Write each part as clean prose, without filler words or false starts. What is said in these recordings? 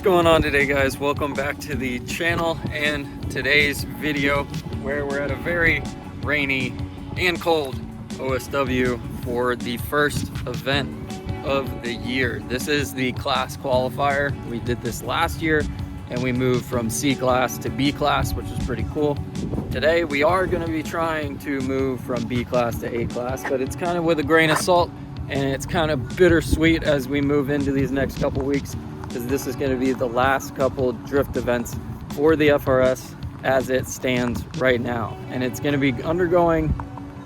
going on today, guys? Welcome back to the channel and today's video where we're at a very rainy and cold OSW for the first event of the year. This is the class qualifier. We did this last year and we moved from C class to B class, which is pretty cool. Today we are going to be trying to move from B class to A class, but it's kind of with a grain of salt and it's kind of bittersweet as we move into these next couple weeks, because this is going to be the last couple drift events for the FRS as it stands right now, and it's going to be undergoing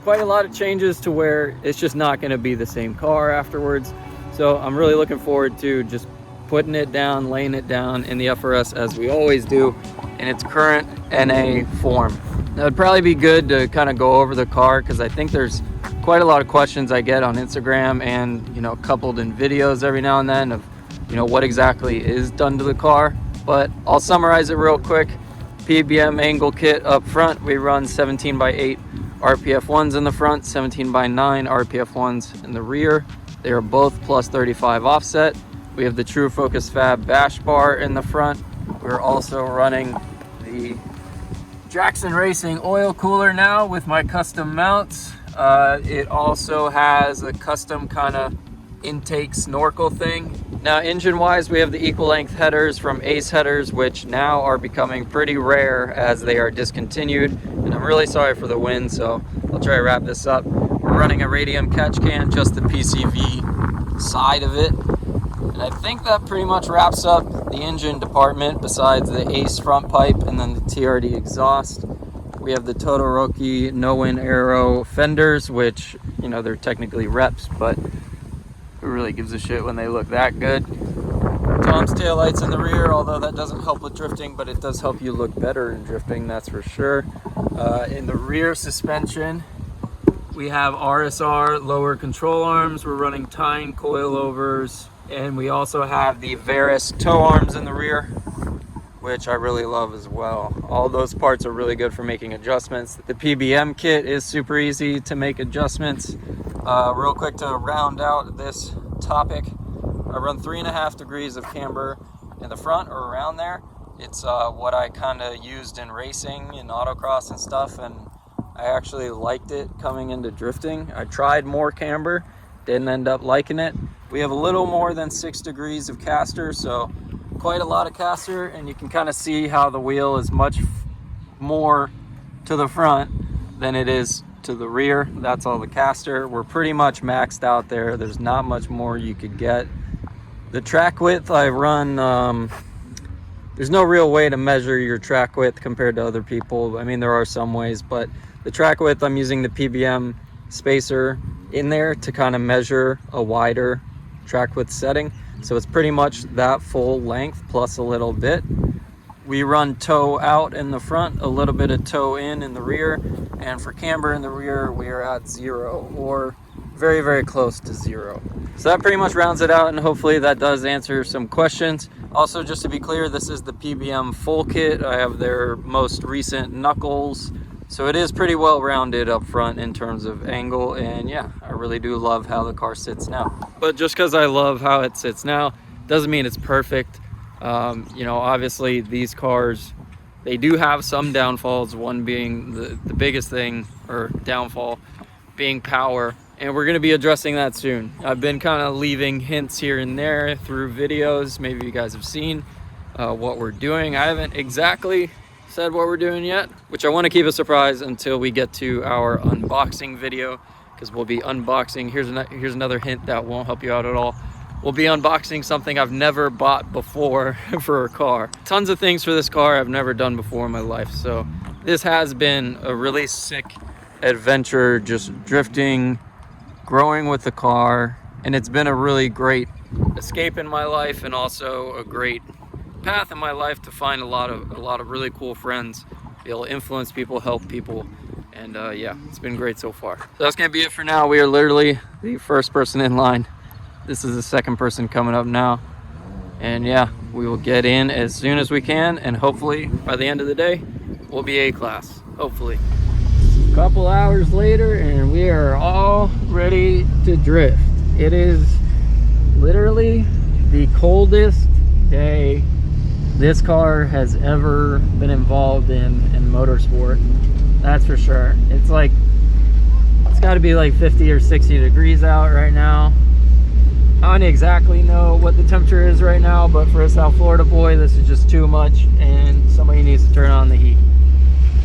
quite a lot of changes to where it's just not going to be the same car afterwards. So I'm really looking forward to just putting it down, laying it down in the FRS as we always do in its current NA form. Now, it'd probably be good to kind of go over the car, because I think there's quite a lot of questions I get on Instagram and, you know, coupled in videos every now and then of, you know, what exactly is done to the car. But I'll summarize it real quick. PBM angle kit up front, we run 17x8 RPF 1s in the front, 17x9 RPF 1s in the rear. They are both plus 35 offset. We have the True Focus Fab bash bar in the front. We're also running the Jackson Racing oil cooler now with my custom mounts. It also has a custom kind of intake snorkel thing. Now, engine wise, we have the equal length headers from Ace Headers, which now are becoming pretty rare as they are discontinued, and I'm really sorry for the wind, so I'll try to wrap this up. We're running a radium catch can, just the PCV side of it, and I think that pretty much wraps up the engine department besides the Ace front pipe and then the TRD exhaust. We have the Todoroki no-win aero fenders, which, you know, they're technically reps, but who really gives a shit when they look that good? Tom's taillights in the rear, although that doesn't help with drifting, but it does help you look better in drifting, that's for sure. In the rear suspension, we have RSR lower control arms. We're running Tyne coilovers, and we also have the Veris toe arms in the rear, which I really love as well. All those parts are really good for making adjustments. The PBM kit is super easy to make adjustments. Real quick to round out this topic, I run 3.5 degrees of camber in the front or around there. It's what I kind of used in racing and autocross and stuff, and I actually liked it coming into drifting. I tried more camber, didn't end up liking it. We have a little more than 6 degrees of caster, so quite a lot of caster, and you can kind of see how the wheel is much more to the front than it is to the rear. That's all the caster. We're pretty much maxed out there. There's not much more you could get. The track width I run, there's no real way to measure your track width compared to other people. I mean, there are some ways, but the track width, I'm using the PBM spacer in there to kind of measure a wider track width setting. So it's pretty much that full length plus a little bit. We run toe out in the front, a little bit of toe in the rear, and for camber in the rear, we are at 0 or very, very close to 0. So that pretty much rounds it out, and hopefully that does answer some questions. Also, just to be clear, this is the PBM full kit. I have their most recent knuckles, so it is pretty well rounded up front in terms of angle, and yeah, I really do love how the car sits now. But just because I love how it sits now doesn't mean it's perfect. You know, obviously these cars, they do have some downfalls, one being the biggest thing, or downfall, being power, and we're going to be addressing that soon. I've been kind of leaving hints here and there through videos. Maybe you guys have seen what we're doing. I haven't exactly said what we're doing yet, which I want to keep a surprise until we get to our unboxing video, because we'll be unboxing. Here's another hint that won't help you out at all. We'll be unboxing something I've never bought before for a car. Tons of things for this car I've never done before in my life. So this has been a really sick adventure, just drifting, growing with the car, and it's been a really great escape in my life, and also a great path in my life to find a lot of really cool friends, be able to influence people, help people, and yeah, it's been great so far. So that's gonna be it for now. We are literally the first person in line. This is the second person coming up now, and yeah, we will get in as soon as we can, and hopefully by the end of the day we'll be A class, hopefully. A couple hours later and we are all ready to drift. It is literally the coldest day this car has ever been involved in motorsport. That's for sure. It's like, it's got to be like 50 or 60 degrees out right now. I don't exactly know what the temperature is right now, but for a South Florida boy, this is just too much, and somebody needs to turn on the heat.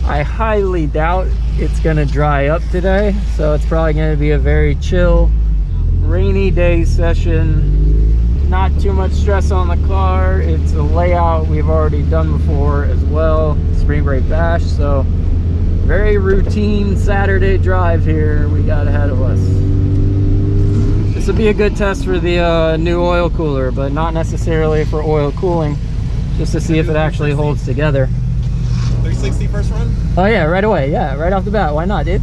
I highly doubt it's going to dry up today, so it's probably going to be a very chill, rainy day session. Not too much stress on the car. It's a layout we've already done before as well, Spring Break Bash, so very routine Saturday drive here we got ahead of us. This will be a good test for the new oil cooler, but not necessarily for oil cooling, just to see if it actually holds together. 360 first run? Oh yeah, right away. Yeah, right off the bat. Why not, dude?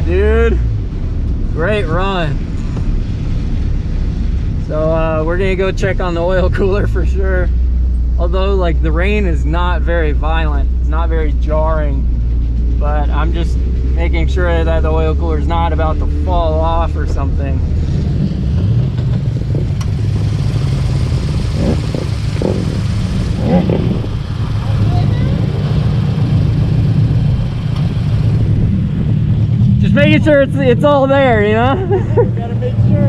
Dude, great run. So we're gonna go check on the oil cooler for sure, although like the rain is not very violent, it's not very jarring, but I'm just making sure that the oil cooler is not about to fall off or something. Just making sure it's all there, you know? Gotta make sure.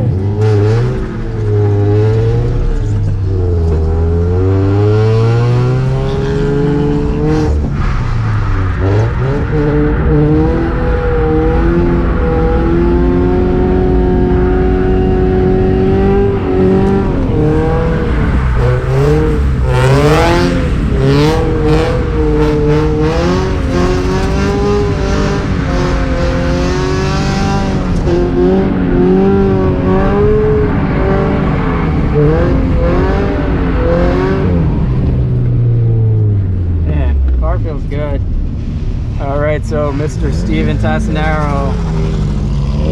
So Mr. Steven Tassinaro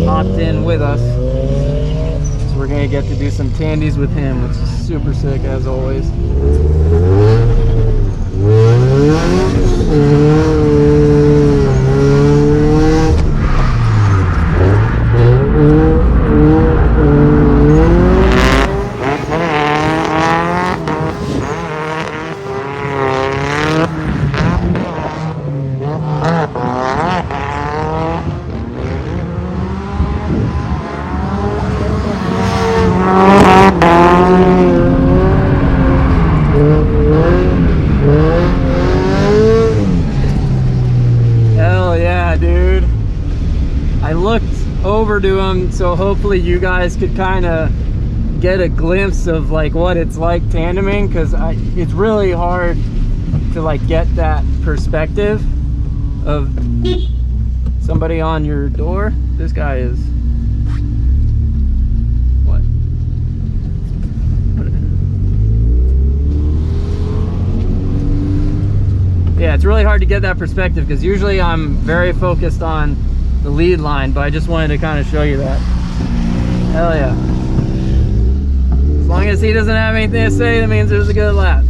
hopped in with us, so we're gonna get to do some tandies with him, which is super sick as always. Over to him, so hopefully you guys could kind of get a glimpse of like what it's like tandeming, because it's really hard to like get that perspective of somebody on your door. This guy is what? Yeah, it's really hard to get that perspective because usually I'm very focused on the lead line, but I just wanted to kind of show you that. Hell yeah. As long as he doesn't have anything to say, that means there's a good lap.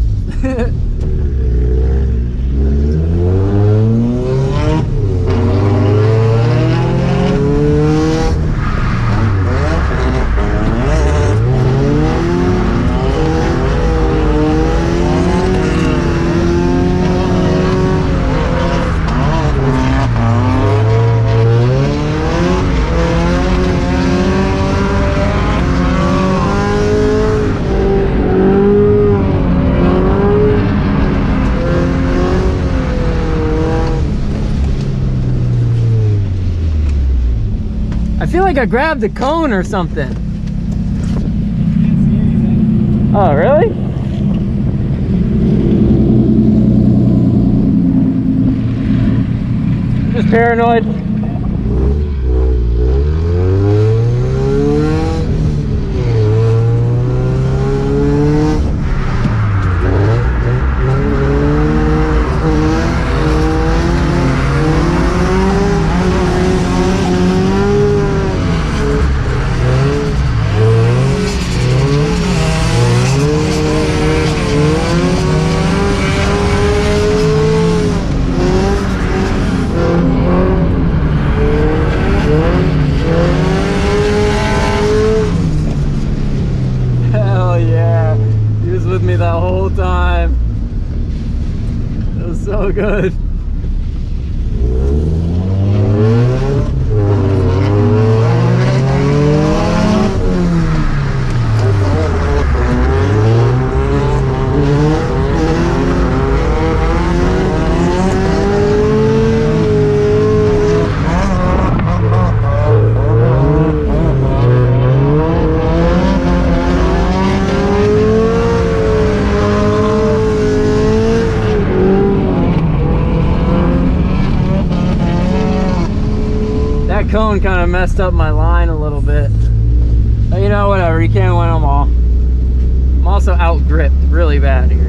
I feel like I grabbed a cone or something. Oh, really? Just paranoid. good. That cone kind of messed up my line a little bit. But you know, whatever, you can't win them all. I'm also out gripped really bad here.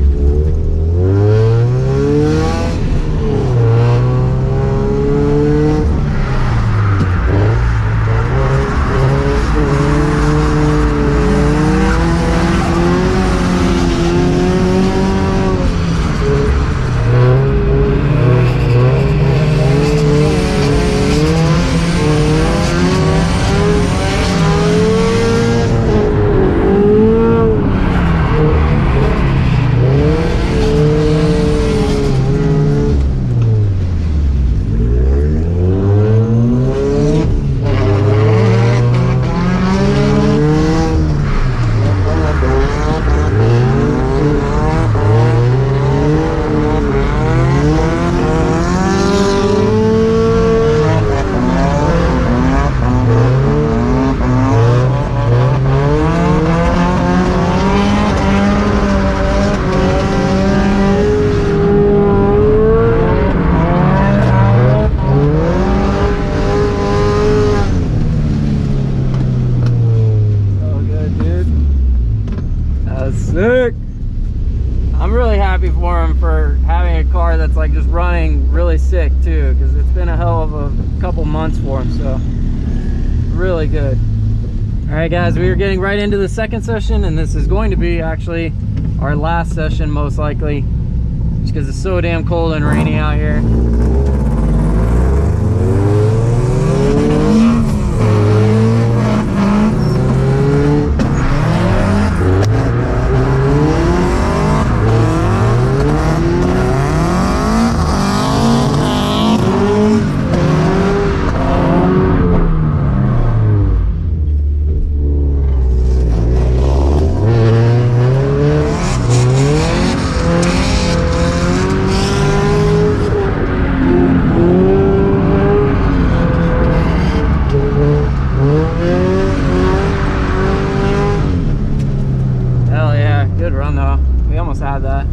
Sick. I'm really happy for him for having a car that's like just running really sick too, because it's been a hell of a couple months for him, so really good. All right guys, we are getting right into the second session, and this is going to be actually our last session most likely, just because it's so damn cold and rainy out here. Good run though. We almost had that.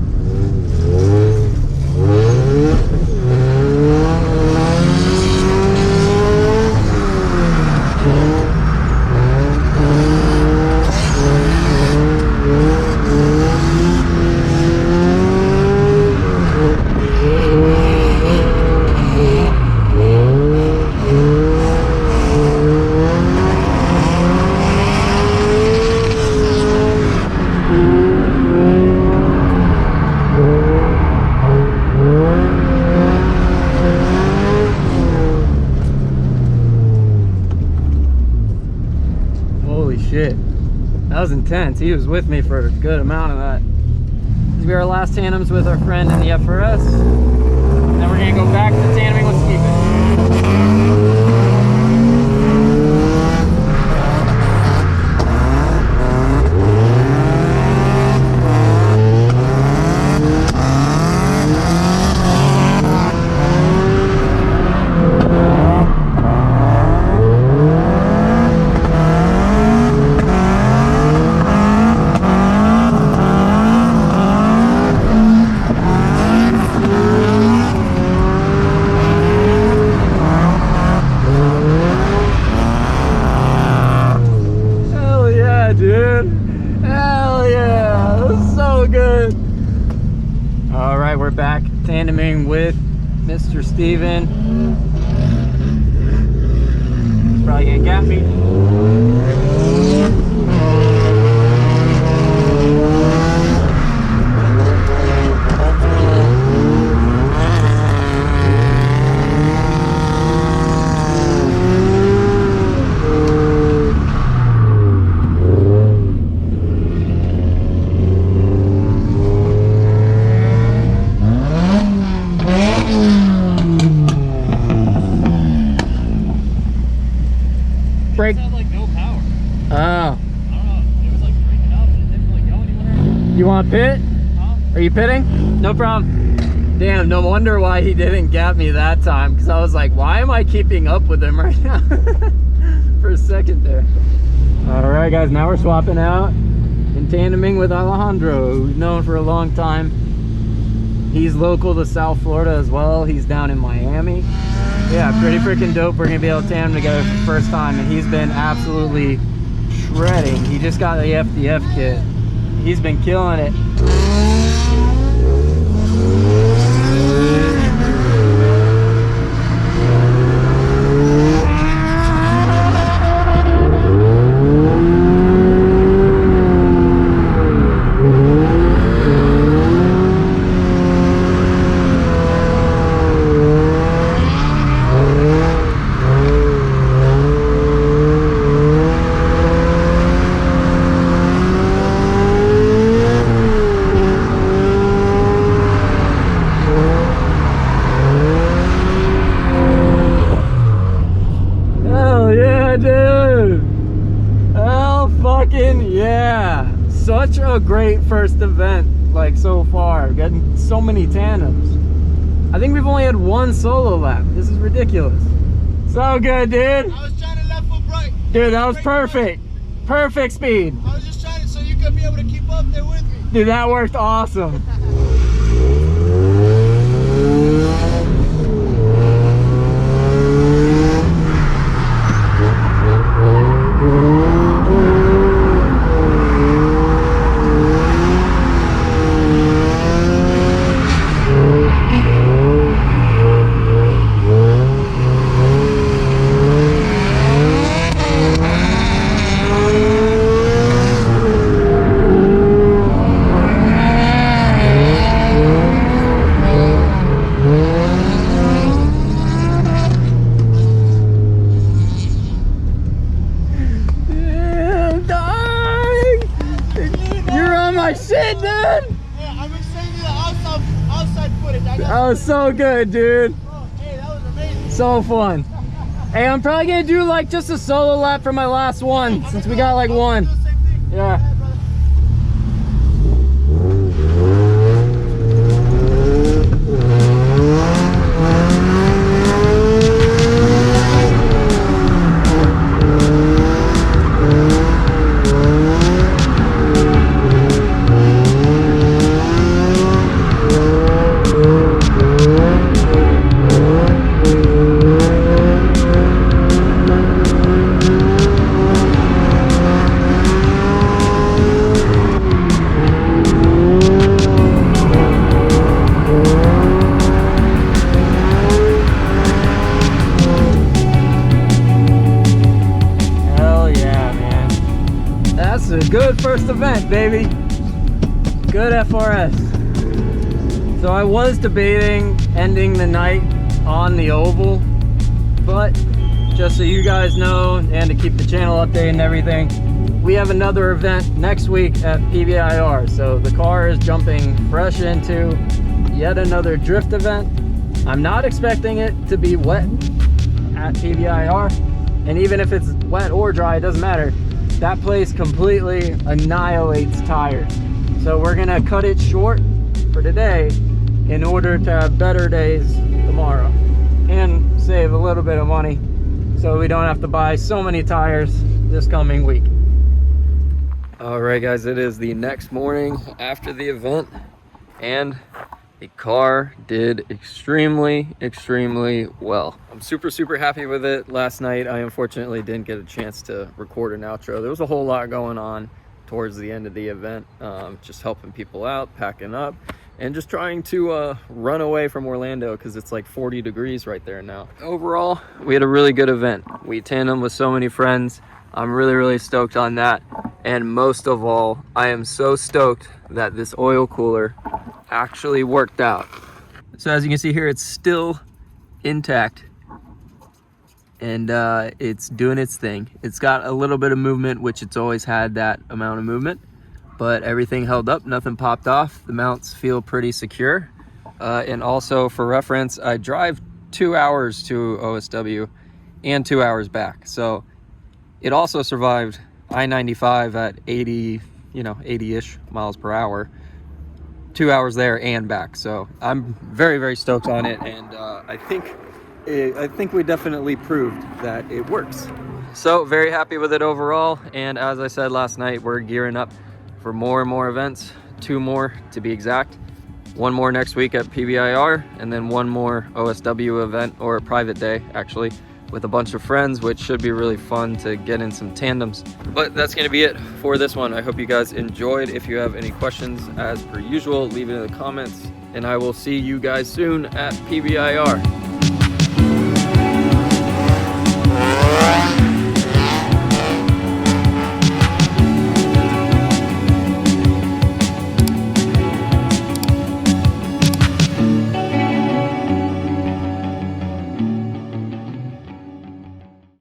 Shit, that was intense. He was with me for a good amount of that. This will be our last tandems with our friend in the FRS. And then we're gonna go back to tandeming with Steven. Dude, hell yeah, that was so good. All right, we're back tandeming with Mr. Steven. He's probably gonna gap me. brake? It had like no power. Oh. I don't know. It was like breaking up and it didn't really go anywhere. You want to pit? Huh? Are you pitting? No problem. Damn, no wonder why he didn't get me that time, because I was like, why am I keeping up with him right now? For a second there. All right, guys, now we're swapping out and tandeming with Alejandro, who's known for a long time. He's local to South Florida as well. He's down in Miami. Yeah, pretty freaking dope. We're gonna be able to tandem together for the first time, and he's been absolutely shredding. He just got the FDF kit. He's been killing it. Yeah, such a great first event, like so far, getting so many tandems. I think we've only had one solo lap. This is ridiculous. So good, dude. I was trying to left foot right. Dude, that was perfect. Perfect speed. I was just trying to, so you could be able to keep up there with me. Dude, that worked awesome. Shit, dude! Yeah, I'm gonna send you the outside footage. That was so good, dude. Oh, hey, that was amazing. So fun. Hey, I'm probably gonna do like just a solo lap for my last one, since we got like one. Yeah. A good first event, baby. Good FRS. So I was debating ending the night on the oval, but just so you guys know, and to keep the channel updated and everything, we have another event next week at PBIR. So the car is jumping fresh into yet another drift event. I'm not expecting it to be wet at PBIR, and even if it's wet or dry, it doesn't matter. That place completely annihilates tires. So we're gonna cut it short for today in order to have better days tomorrow and save a little bit of money so we don't have to buy so many tires this coming week. All right, guys, it is the next morning after the event, and the car did extremely well. I'm super happy with it. Last night I unfortunately didn't get a chance to record an outro. There was a whole lot going on towards the end of the event, just helping people out, packing up, and just trying to run away from Orlando because it's like 40 degrees right there now. Overall, we had a really good event. We tandem with so many friends. I'm really stoked on that, and most of all, I am so stoked that this oil cooler actually worked out. So as you can see here, it's still intact, and it's doing its thing. It's got a little bit of movement, which it's always had that amount of movement, but everything held up, nothing popped off. The mounts feel pretty secure, and also for reference, I drive 2 hours to OSW and 2 hours back, so It also survived I-95 at 80, 80-ish miles per hour, 2 hours there and back. So I'm very, very stoked on it, and I think we definitely proved that it works. So very happy with it overall, and as I said last night, we're gearing up for more and more events, 2 more to be exact. 1 more next week at PBIR, and then 1 more OSW event, or a private day actually, with a bunch of friends, which should be really fun to get in some tandems. But that's gonna be it for this one. I hope you guys enjoyed. If you have any questions, as per usual, leave it in the comments, and I will see you guys soon at PBIR.